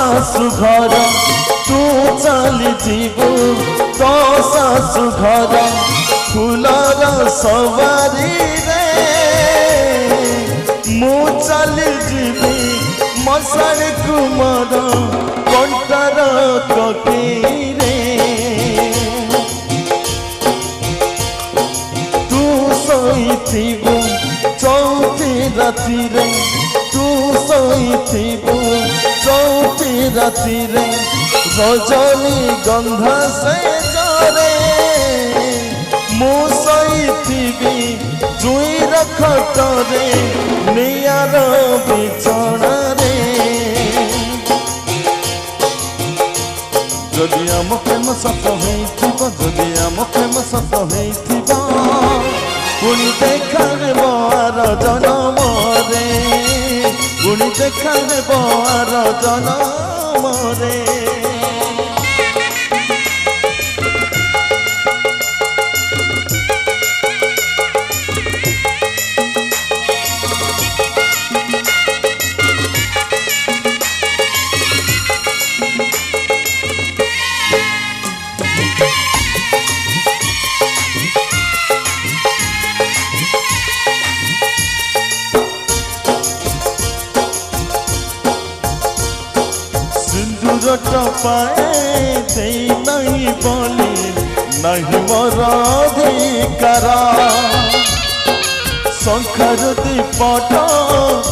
शाशु घर तू चली जीवु तो शाशु घर फूलर सवारी रे मु चली जीवी मशाल कुमार कंटार ककीरे तू शोइथिबु चौथी राति रे तू शोइथिबु चौथी राति रे रजनी गंधा से जरे मु शोइथिबि जुईर खटरे नियार बिछणा रे जदि आम प्रेम सत होइथिबो जदि आम प्रेम सत होइथिबो पुणी देखा हेब आर जनम रे पुणी देखा हेब आर जनम रे पाए दे नहीं बोली नहीं मोर अधिकार शंकर दीपट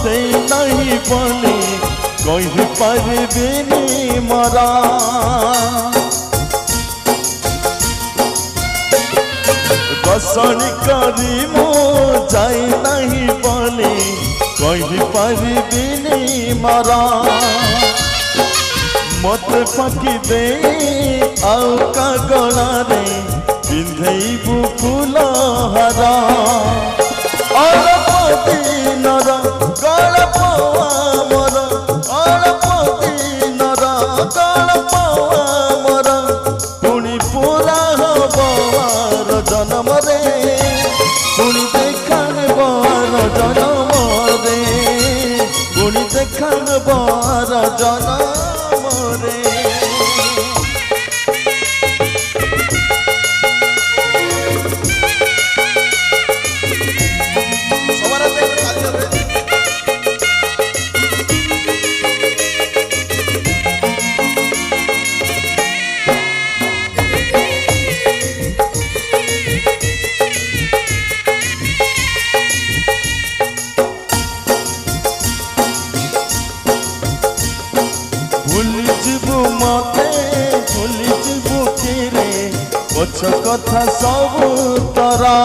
दे नहीं बोली कही पारिबिनी मरा दशणी करी मु जाई नहीं बोली कही पारिबिनी मरा मत फाकी दे आउ का गला रे पिंधेबु फूल हारा अल्प दिनर गल्प आमर अल्प दिनर गल्प आमर पुणी पूरा हब आर जनम रे पुणी देखा हेब आर जनम रे पुणी देखा हेब आर जनम पछ कथा सब तरा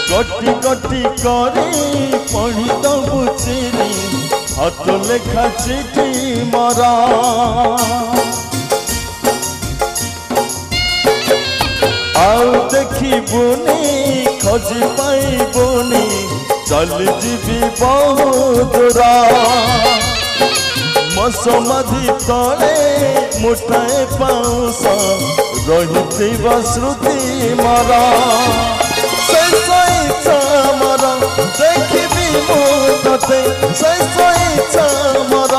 कटी कटी करी पढ़ी दबु चिरी हाथ लेखा चिठी मरा आउ देखिबुनी खोजी पाइबुनी चल जीवी बहुत दूरा समाधि तले मुठाए पाउस रही श्रुति मरा शेष इच्छा मर देखी मुझे शेष इच्छा मर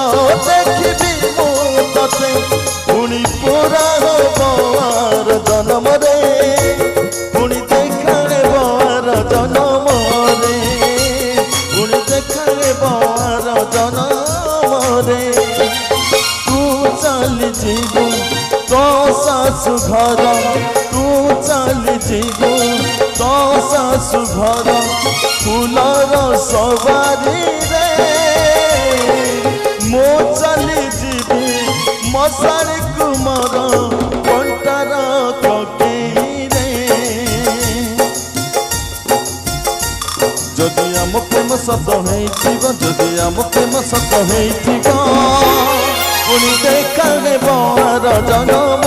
देखी मुझे पुणी पूरा हबार जन्म रे पुणी देखा बार जन्म रे पुणी देखा बार जन्म रे जीवु तो शाशु घर तू चली जीवु तो शाशु घर फूलर सवारी रे मो चली जीवी मशाल कुमार कंटार ककीरे जदि आम प्रेम सत होइथिबो जदि आम प्रेम सत होइथिबो पुणी देखा हेब आर जनम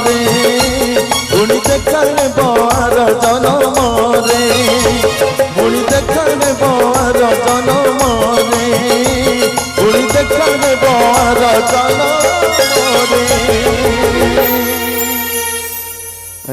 रे पुणी देखा हेब आर जनम रे पुणी देखा हेब आर जनम रे पुणी देखा हेब आर जनम